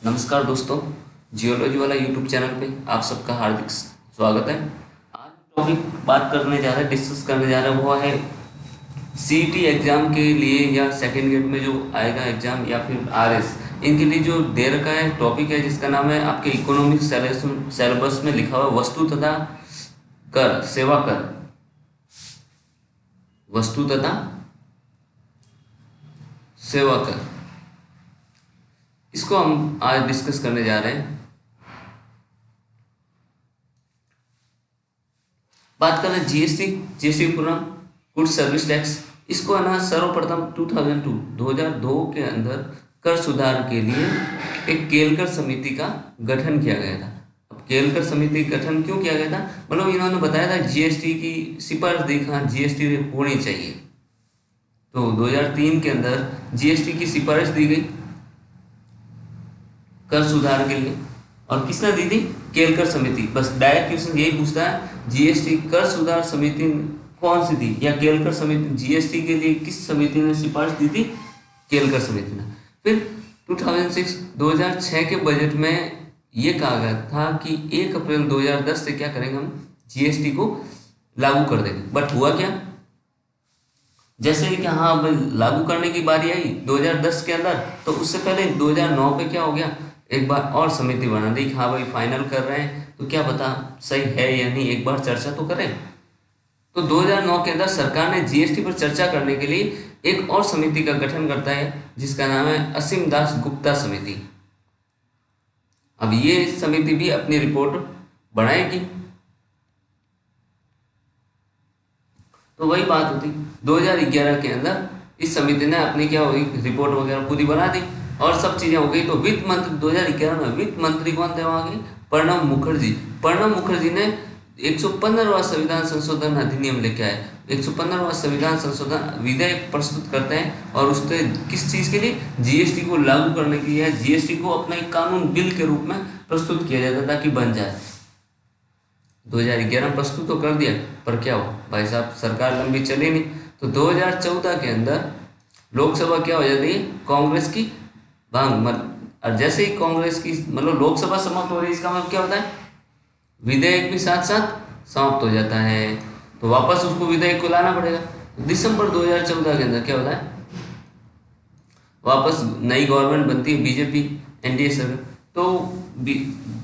नमस्कार दोस्तों, जियोलॉजी वाला यूट्यूब चैनल पे आप सबका हार्दिक स्वागत है। आज टॉपिक बात करने जा रहे हैं, डिस्कस करने जा रहे हैं, वो है सीईटी एग्ज़ाम के लिए या सेकेंड गेट में जो आएगा एग्ज़ाम या फिर आरएस, इनके लिए जो दे रखा है टॉपिक है जिसका नाम है आपके इकोनॉमिक सिलेबस में लिखा हुआ वस्तु तथा कर, सेवा कर, वस्तु तथा सेवा कर। इसको हम आज डिस्कस करने जा रहे हैं। बात कर रहे हैं जीएसटी पूरा गुड सर्विस टैक्स। इसको है ना सर्वप्रथम 2002 के अंदर कर सुधार के लिए एक केलकर समिति का गठन किया गया था। अब केलकर समिति का गठन क्यों किया गया था? मतलब इन्होंने बताया था जीएसटी की सिफारिश दी, हाँ जीएसटी होनी चाहिए। तो 2003 के अंदर जीएसटी की सिफारिश दी गई कर सुधार के लिए, और किसने दी थी? केलकर समिति। बस डायरेक्ट क्वेश्चन यही पूछता है, जीएसटी कर सुधार समिति कौन सी थी, या केलकर समिति जीएसटी के लिए किस समिति ने सिफारिश दी थी? केलकर समिति ने। फिर 2006 के बजट में ये कहा गया था कि 1 अप्रैल 2010 से क्या करेंगे, हम जीएसटी को लागू कर देंगे। बट हुआ क्या? जैसे ही कि हाँ लागू करने की बारी आई 2010 के अंदर, तो उससे पहले 2009 पे क्या हो गया, एक बार और समिति बना दी कि हाँ भाई फाइनल कर रहे हैं, तो क्या पता सही है या नहीं, एक बार चर्चा तो करें। तो 2009 के अंदर सरकार ने जीएसटी पर चर्चा करने के लिए एक और समिति का गठन करता है जिसका नाम है असीम दास गुप्ता समिति। अब ये समिति भी अपनी रिपोर्ट बनाएगी। तो वही बात होती, 2011 के अंदर इस समिति ने अपनी क्या हुई, रिपोर्ट वगैरह पूरी बना दी और सब चीजें हो गई। तो वित्त मंत्री 2011 में वित्त मंत्री कौन थे वहां के? प्रणब मुखर्जी। प्रणब मुखर्जी ने 115वां संविधान संशोधन अधिनियम लेके आए। 115वां संविधान संशोधन विधेयक प्रस्तुत करते हैं और उससे किस चीज के लिए? जीएसटी को लागू करने के लिए, जीएसटी को अपना एक कानून बिल के रूप में प्रस्तुत किया जाता था कि बन जाए। 2011 प्रस्तुत तो कर दिया, पर क्या हो भाई साहब, सरकार लंबी चली नहीं। तो 2014 के अंदर लोकसभा क्या हो जाती है, कांग्रेस की भांग। और जैसे ही कांग्रेस की मतलब लोकसभा समाप्त हो रही है, इसका मतलब क्या होता है, विधेयक भी साथ साथ समाप्त हो जाता है। तो वापस उसको विधेयक को लाना पड़ेगा। दिसंबर 2014 के अंदर क्या होता है, वापस नई गवर्नमेंट बनती है, बीजेपी एनडीए सरकार। तो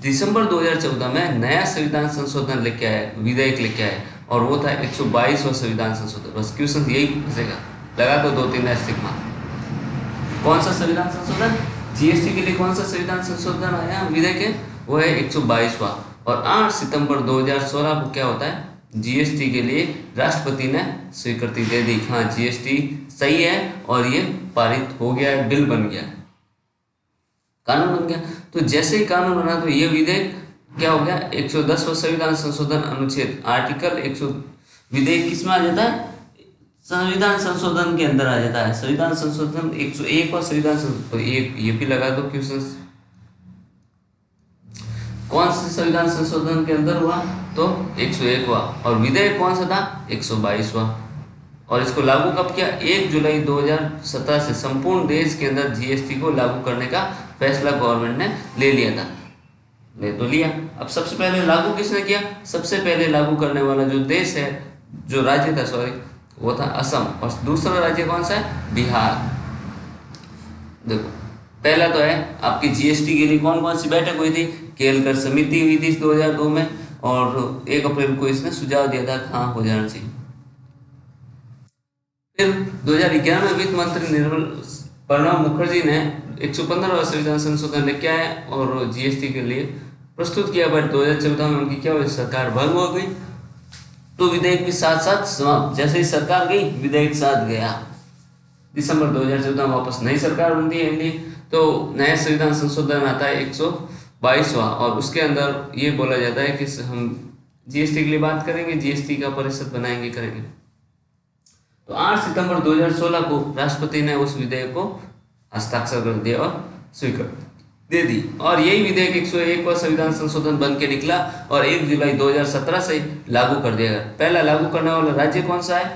दिसंबर 2014 में नया संविधान संशोधन लेके आया, विधेयक लेके आया, और वो था 122वां संविधान संशोधन। बस क्वेश्चन यही फंसेगा, लगा दो 2-3 एस्टिक मार्क। कौन सा संविधान संशोधन? जीएसटी के लिए कौन सा संविधान संशोधन आया विधेयक है? वो है 122वां। और 8 सितंबर 2016 को क्या होता है, जीएसटी के लिए राष्ट्रपति ने स्वीकृति दे दी, हाँ जीएसटी सही है, और ये पारित हो गया है, बिल बन गया, कानून बन गया। तो जैसे ही कानून बना तो ये विधेयक क्या हो गया, 110वां संविधान संशोधन अनुच्छेद आर्टिकल 100 विधेयक किसमें आ जाता है, संविधान संशोधन के अंदर आ जाता है। संविधान संशोधन 101वां संविधान संशोधन, तो ये भी लगा दो क्वेश्चन, कौन से संविधान संशोधन के अंदर हुआ, तो 101वां। और विधेयक कौन सा था, 122वां। और इसको लागू कब किया, 1 जुलाई 2017 से संपूर्ण देश के अंदर जीएसटी को लागू करने का फैसला गवर्नमेंट ने ले लिया था, ले तो लिया। अब सबसे पहले लागू किसने किया? सबसे पहले लागू करने वाला जो देश है, जो राज्य था सॉरी, वो था असम, और दूसरा राज्य कौन सा है, बिहार। देखो पहला तो है आपकी जीएसटी के लिए कौन कौन सी बैठक हुई थी, केलकर समिति हुई थी 2002 में, और 1 अप्रैल को इसने सुझाव दिया था हाँ हो जाना चाहिए। फिर 2011 में वित्त मंत्री निर्मल प्रणब मुखर्जी ने 115वां संविधान संशोधन लेके आए और जीएसटी के लिए प्रस्तुत किया, बट 2014 में उनकी क्या हुई, सरकार भंग हो गई। तो विधेयक भी साथ साथ समाप्त। जैसे ही सरकार गई, विधेयक साथ गया। दिसंबर 2014 में वापस नई सरकार बनती है एनडीए, तो नया संविधान संशोधन आता है 122वां, और उसके अंदर ये बोला जाता है कि हम जीएसटी के लिए बात करेंगे, जीएसटी का परिषद बनाएंगे, करेंगे। तो 8 सितंबर 2016 को राष्ट्रपति ने उस विधेयक को हस्ताक्षर कर दिया और स्वीकृति दे दी, और यही विधेयक 101वां संविधान संशोधन बन के निकला और 1 जुलाई 2017 से लागू कर दिया गया। पहला लागू करने वाला राज्य कौन सा है,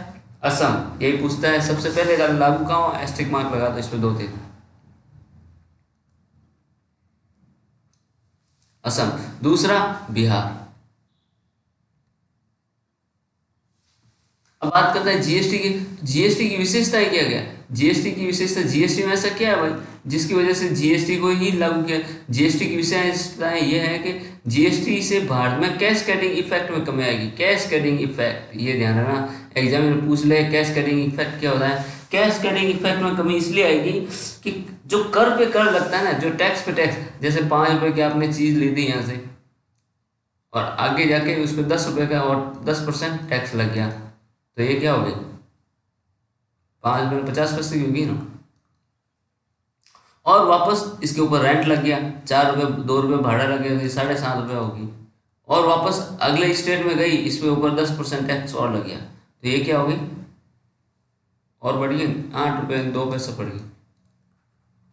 असम। यही पूछता है सबसे पहले लागू कहाँ हो, एस्ट्रिक मार्क लगा दो इस पे 2-3। असम। दूसरा बिहार। अब बात करते हैं जीएसटी की। जीएसटी की विशेषता क्या क्या? जीएसटी की विशेषता, जीएसटी में ऐसा क्या है भाई जिसकी वजह से जीएसटी को ही लागू किया? जीएसटी की विशेषताएं ये है कि जीएसटी से भारत में कैस्केडिंग इफेक्ट में कमी आएगी। कैस्केडिंग इफेक्ट, ये ध्यान रखना, एग्जाम में पूछ ले कैस्केडिंग इफेक्ट क्या होता है। कैस्केडिंग इफेक्ट में कमी इसलिए आएगी कि जो कर पे कर लगता है ना, जो टैक्स पे टैक्स, जैसे 5 रुपए की आपने चीज ली थी यहाँ से और आगे जाके उस पर 10 रुपए का और 10% टैक्स लग गया, तो ये क्या हो गया? 5 रुपये में 50 पैसे की होगी ना। और वापस इसके ऊपर रेंट लग गया, 4 रुपये 2 रुपये भाड़ा लग गया, तो 7.5 रुपये होगी। और वापस अगले स्टेट में गई, इस पे ऊपर 10% टैक्स और लग गया, तो ये क्या होगी? और बढ़ गई 8 रुपये 2 पैसे पड़ गई।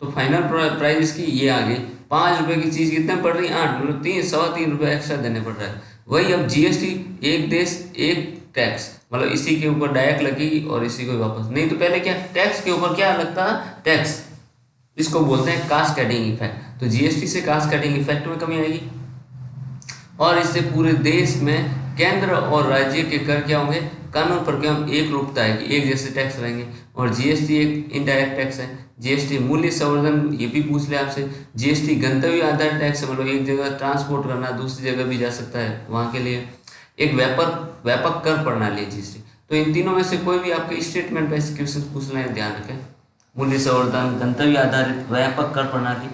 तो फाइनल प्राइस इसकी ये आ गई। 5 रुपए की चीज कितने पड़ रही है? 8 रुपये, 3 3.25 रुपये एक्स्ट्रा देने पड़ रहा है। वही अब जीएसटी, एक देश एक टैक्स, मतलब इसी के ऊपर डायरेक्ट लगेगी और इसी को वापस। नहीं तो पहले क्या टैक्स के ऊपर क्या लगता था? टैक्स। इसको बोलते हैं कास्केडिंग इफेक्ट। तो जीएसटी से कास्केडिंग इफेक्ट में कमी आएगी और इससे पूरे देश में केंद्र और राज्य के कर क्या होंगे? कानून पर क्या एक रूपता है कि एक जैसे टैक्स रहेंगे। और जीएसटी एक इनडायरेक्ट टैक्स है। जीएसटी मूल्य संवर्धन, ये भी पूछ ले आपसे। जीएसटी गंतव्य आधारित टैक्स है, मतलब एक जगह ट्रांसपोर्ट करना दूसरी जगह भी जा सकता है, वहां के लिए एक व्यापक कर प्रणाली है जीएसटी। तो इन तीनों में से कोई भी आपके स्टेटमेंट बेस्ड क्वेश्चन पूछ लें, ध्यान रखें। मूल्य संवर्धन, गंतव्य आधारित, व्यापक कर प्रणाली।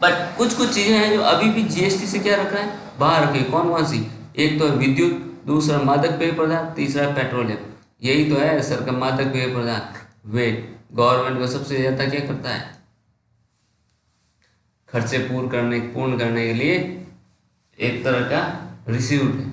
बट कुछ कुछ चीजें हैं जो अभी भी जीएसटी से क्या रखा है? बाहर रखी। कौन कौन सी? एक तो है विद्युत, दूसरा मादक पेय पदार्थ, तीसरा पेट्रोलियम। यही तो है सरकार, मादक पेय पदार्थ। वेट गवर्नमेंट को सबसे ज्यादा क्या करता है? खर्चे पूर्ण करने के लिए एक तरह का रिसीव्ड है।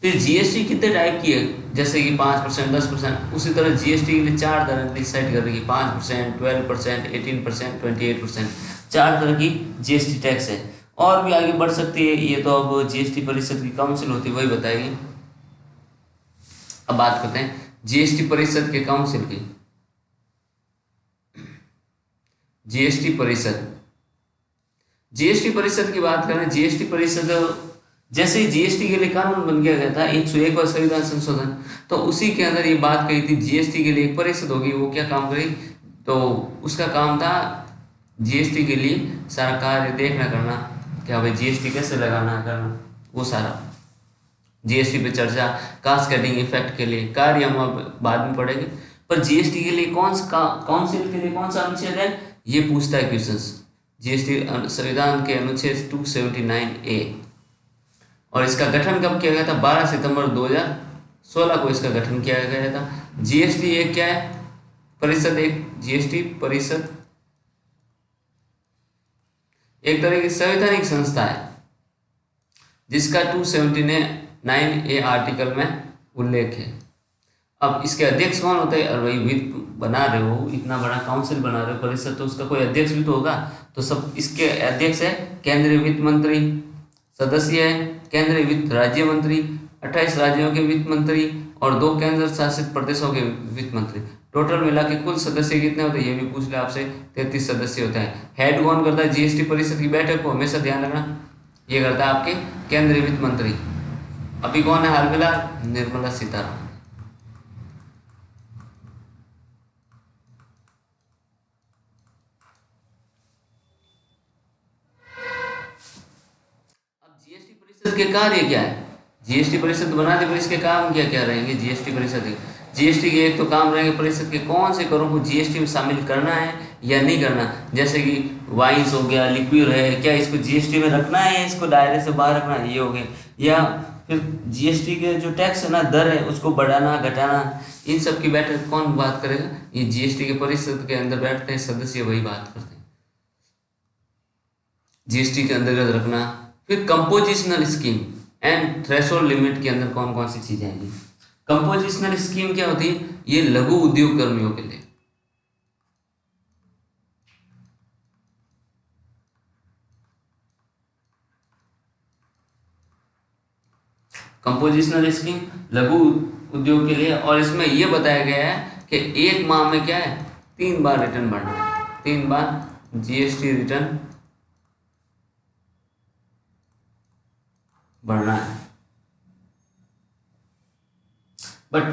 फिर जीएसटी कितने टाइप की है? जैसे कि 5%, 10%, उसी तरह जीएसटी के लिए 4 तरह डिसाइड कर रही है। 5%, 12%, 18%, 28%, 4 तरह की जीएसटी टैक्स है। और भी आगे बढ़ सकती है, ये तो अब जीएसटी परिषद की काउंसिल होती है, वही बताएगी। अब बात करते हैं जीएसटी परिषद के काउंसिल की। जीएसटी परिषद, जीएसटी परिषद की बात करें, जीएसटी परिषद जैसे ही जीएसटी के लिए कानून बन गया था 101वां संविधान संशोधन, तो उसी के अंदर ये बात कही थी जीएसटी के लिए एक परिषद होगी। वो क्या काम करेगी? तो उसका काम था जीएसटी के लिए सारा कार्य देखना करना, क्या भाई जीएसटी कैसे लगाना करना, वो सारा जीएसटी पे चर्चा। कास्केडिंग इफेक्ट के लिए कार्य हम अब बाद में पढ़ेंगे। पर जीएसटी के लिए काउंसिल के लिए कौन सा अनुच्छेद है, ये पूछता है क्वेश्चन। जीएसटी संविधान के अनुच्छेद 279A। और इसका गठन कब किया गया था? 12 सितंबर 2016 को इसका गठन किया गया था। जीएसटी एक क्या है? परिषद। एक जीएसटी परिषद एक तरह की संवैधानिक संस्था है जिसका 279A आर्टिकल में उल्लेख है। अब इसके अध्यक्ष कौन होते हैं? और वही वित्त बना रहे हो, इतना बड़ा काउंसिल बना रहे हो परिषद, तो उसका कोई अध्यक्ष भी तो होगा। तो सब इसके अध्यक्ष है केंद्रीय वित्त मंत्री, सदस्य है केंद्रीय वित्त राज्य मंत्री, 28 राज्यों के वित्त मंत्री और 2 केंद्र शासित प्रदेशों के वित्त मंत्री। टोटल मिला के कुल सदस्य कितने होते हैं? ये भी पूछ ले आपसे। 33 सदस्य होते हैं। हेड कौन करता है जीएसटी परिषद की बैठक को? हमेशा ध्यान रखना, ये करता है आपके केंद्रीय वित्त मंत्री। अभी कौन है हाल फिलहाल? निर्मला सीतारमण। के कार्य क्या है? जीएसटी परिषद बनाने पर इसके काम क्या क्या रहेंगे जीएसटी परिषद के? जीएसटी के एक तो काम रहेंगे परिषद के, कौन से करों को जीएसटी में शामिल करना है या नहीं करना। जैसे कि वाइन्स हो गया, लिक्विड है, क्या इसको जीएसटी में रखना है या इसको दायरे से बाहर रखना है, ये हो गया। या फिर जीएसटी के जो टैक्स है ना, दर है, उसको बढ़ाना घटाना, इन सब की बैठक कौन बात करेगा? ये जीएसटी के परिषद के अंदर बैठते हैं सदस्य, वही बात करते हैं जीएसटी के अंतर्गत रखना। फिर compositional scheme and threshold limit के अंदर कौन कौन सी चीजें आएंगी? कंपोजिशनल स्कीम क्या होती है? ये लघु उद्योग कर्मियों के लिए। कंपोजिशनल स्कीम लघु उद्योग के लिए, और इसमें यह बताया गया है कि एक माह में क्या है 3 बार रिटर्न भरना है, 3 बार जीएसटी रिटर्न बढ़ना है। बट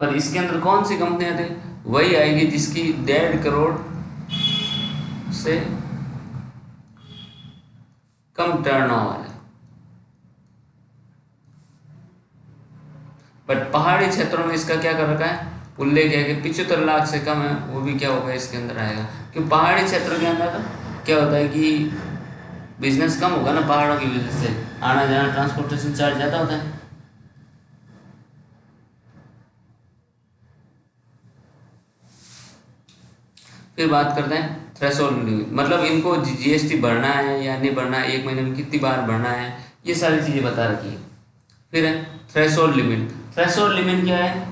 पर इसके अंदर कौन सी कंपनियां थी? वही आएगी जिसकी 1.5 करोड़ से कम टर्नओवर है। बट पहाड़ी क्षेत्रों में इसका क्या कर रखा है, उल्लेख है कि 75 लाख से कम है, वो भी क्या होगा इसके अंदर आएगा। क्योंकि पहाड़ी क्षेत्र के अंदर क्या होता है कि बिजनेस कम होगा ना, पहाड़ों की वजह से आना जाना ट्रांसपोर्टेशन चार्ज ज़्यादा होता है। फिर बात करते हैं थ्रेशोल्ड लिमिट, मतलब इनको जीएसटी भरना है या नहीं भरना है, 1 महीने में कितनी बार भरना है, ये सारी चीज़ें बता रखी है। फिर है थ्रेशोल्ड लिमिट। थ्रेशोल्ड लिमिट क्या है?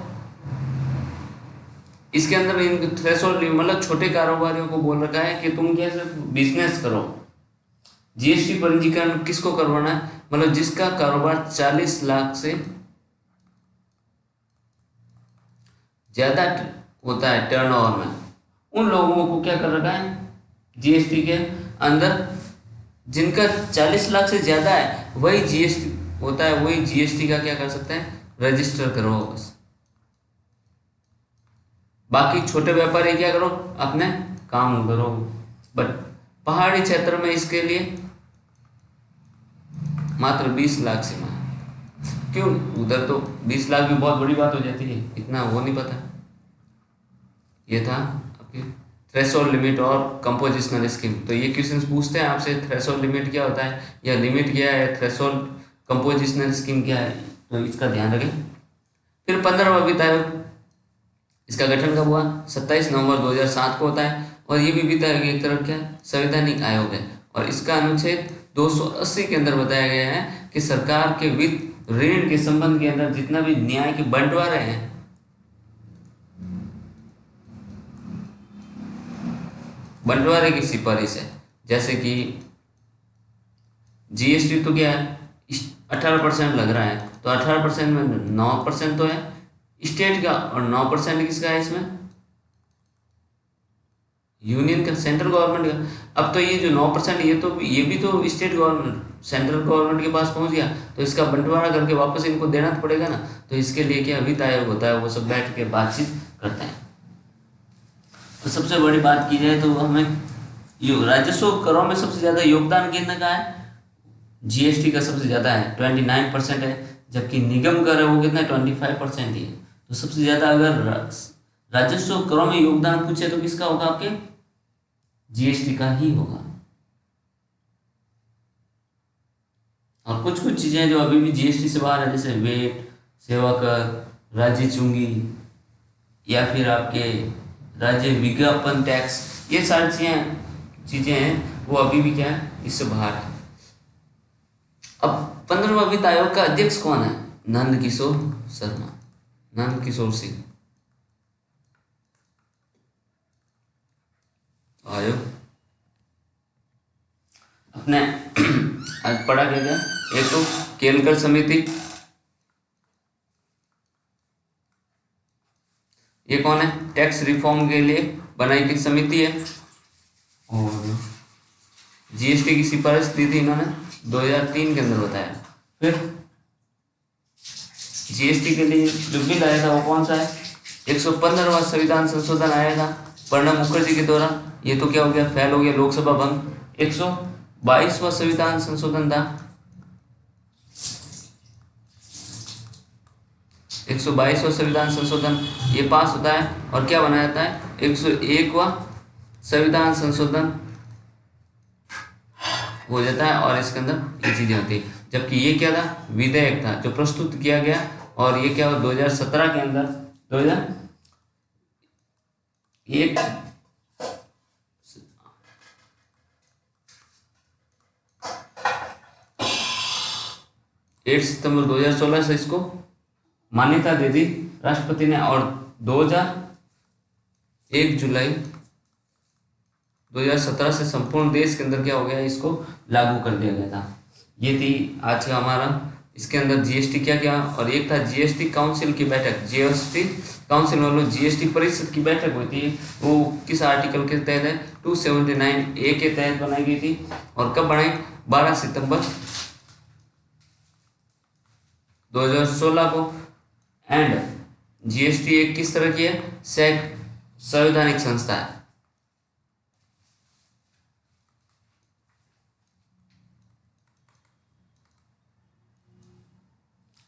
इसके अंदर इन थ्रेशोल्ड लिमिट मतलब छोटे कारोबारियों को बोल रखा है कि तुम कैसे बिजनेस करो। जीएसटी पंजीकरण किसको करवाना है? मतलब जिसका कारोबार 40 लाख से ज्यादा होता है टर्नओवर में, उन लोगों को क्या कर रखा है जीएसटी के अंदर। जिनका 40 लाख से ज्यादा है वही जीएसटी होता है, वही जीएसटी का क्या कर सकते हैं, रजिस्टर करो बस। बाकी छोटे व्यापारी क्या करो, अपने काम करो। बट पहाड़ी क्षेत्र में इसके लिए मात्र 20 लाख सीमा है। क्यों? उधर तो 20 लाख भी बहुत बड़ी बात हो जाती है, इतना वो नहीं पता। ये था आपकी थ्रेशोल्ड लिमिट और कंपोजिशनल स्कीम। तो ये क्वेश्चंस पूछते हैं आपसे, थ्रेशोल्ड लिमिट क्या होता है या लिमिट क्या है, थ्रेशोल्ड कंपोजिशनल स्कीम क्या है, तो इसका ध्यान रखें। फिर 15वां वित्त आयोग, इसका गठन कब हुआ? 27 नवंबर 2007 को होता है। और ये भी वित्त आयोग एक तरफ क्या है, संवैधानिक आयोग है। और इसका अनुच्छेद 280 के अंदर बताया गया है कि सरकार के वित्त ऋण के संबंध के अंदर जितना भी न्याय के बंटवारे हैं, बंटवारे की सिफारिश है। जैसे कि जीएसटी तो क्या है 18% लग रहा है, तो 18% में 9% तो है स्टेट का और 9% किसका है इसमें, यूनियन का, सेंट्रल गवर्नमेंट का। अब तो ये जो 9% ये भी तो स्टेट गवर्नमेंट सेंट्रल गवर्नमेंट के पास पहुंच गया, तो इसका बंटवारा करके वापस इनको देना तो पड़ेगा ना। तो इसके लिए क्या वित्त आयोग होता है, वो सब बैठ के बातचीत करते हैं। तो सबसे बड़ी बात की जाए तो हमें राजस्व करों में सबसे ज्यादा योगदान किसने का है, जीएसटी का सबसे ज्यादा है 29% है, जबकि निगम कर है वो कितना 25% ही है। तो सबसे ज्यादा अगर राजस्व करों में योगदान पूछे तो किसका होगा, आपके जीएसटी का ही होगा। और कुछ कुछ चीजें जो अभी भी जीएसटी से बाहर है, जैसे वेट, सेवा कर, राज्य चुंगी या फिर आपके राज्य विज्ञापन टैक्स, ये सारी चीजें हैं वो अभी भी क्या है, इससे बाहर है। अब 15वां वित्त आयोग का अध्यक्ष कौन है? नंद किशोर शर्मा, नंद किशोर सिंह आयोग। अपने आज पढ़ा गया एक तो केलकर समिति, ये कौन है, टैक्स रिफॉर्म के लिए बनाई गई समिति है। और जीएसटी की सिफारिश दी थी इन्होंने 2003 के अंदर बताया। फिर जीएसटी के लिए जो बिल आया था वो कौन सा है, 115वां संविधान संशोधन आया था प्रणब मुखर्जी के द्वारा। ये तो क्या हो गया, फेल हो गया, लोकसभा भंग। 122वां संविधान संशोधन था, 122वां संविधान संशोधन ये पास होता है और क्या बनाया जाता है, 101वां संविधान संशोधन हो जाता है और इसके अंदर ये चीजें होती है। जबकि ये क्या था, विधेयक था जो प्रस्तुत किया गया, और ये क्या हुआ 2017 के अंदर 8 सितंबर 2016 से इसको मान्यता दे दी राष्ट्रपति ने, और 1 जुलाई 2017 से संपूर्ण देश के अंदर क्या हो गया, इसको लागू कर दिया गया था। ये थी आज का हमारा इसके अंदर जीएसटी क्या क्या, और एक था जीएसटी काउंसिल की बैठक। जीएसटी काउंसिल मतलब जीएसटी परिषद की बैठक होती है, वो किस आर्टिकल के तहत है, 279A के तहत बनाई गई थी। और कब बनाई, 12 सितंबर 2016 को। एंड जीएसटी एक किस तरह की है, संवैधानिक संस्था है।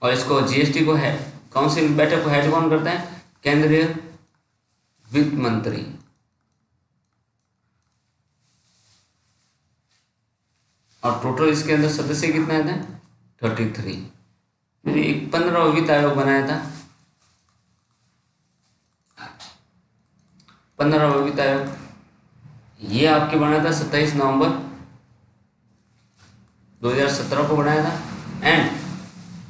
और इसको जीएसटी को है काउंसिल बैठक को हेड कौन करता है, केंद्रीय वित्त मंत्री। और टोटल इसके अंदर सदस्य कितने थे, 33। फिर एक 15वां वित्त आयोग बनाया था, 15वां वित्त आयोग, ये आपके बनाया था 27 नवंबर 2017 को बनाया था। एंड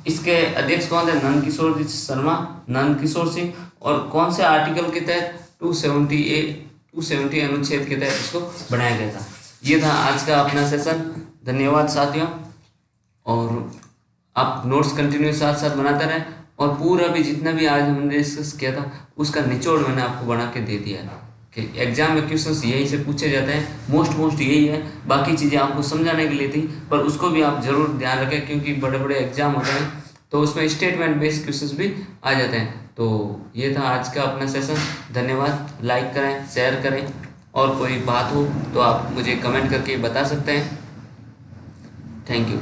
इसके अध्यक्ष कौन थे, नंद किशोर शर्मा, नंद किशोर सिंह। और कौन से आर्टिकल के तहत, 270 अनुच्छेद के तहत इसको बनाया गया था। ये था आज का अपना सेशन। धन्यवाद साथियों, और आप नोट्स कंटिन्यू साथ साथ बनाते रहें। और पूरा भी जितना भी आज हमने डिस्कस किया था उसका निचोड़ मैंने आपको बना के दे दिया है कि एग्जाम में क्वेश्चंस यही से पूछे जाते हैं, मोस्ट यही है। बाकी चीज़ें आपको समझाने के लिए थी, पर उसको भी आप जरूर ध्यान रखें, क्योंकि बड़े बड़े एग्जाम होते हैं तो उसमें स्टेटमेंट बेस्ड क्वेश्चंस भी आ जाते हैं। तो ये था आज का अपना सेशन। धन्यवाद, लाइक करें, शेयर करें, और कोई बात हो तो आप मुझे कमेंट करके बता सकते हैं। Thank you.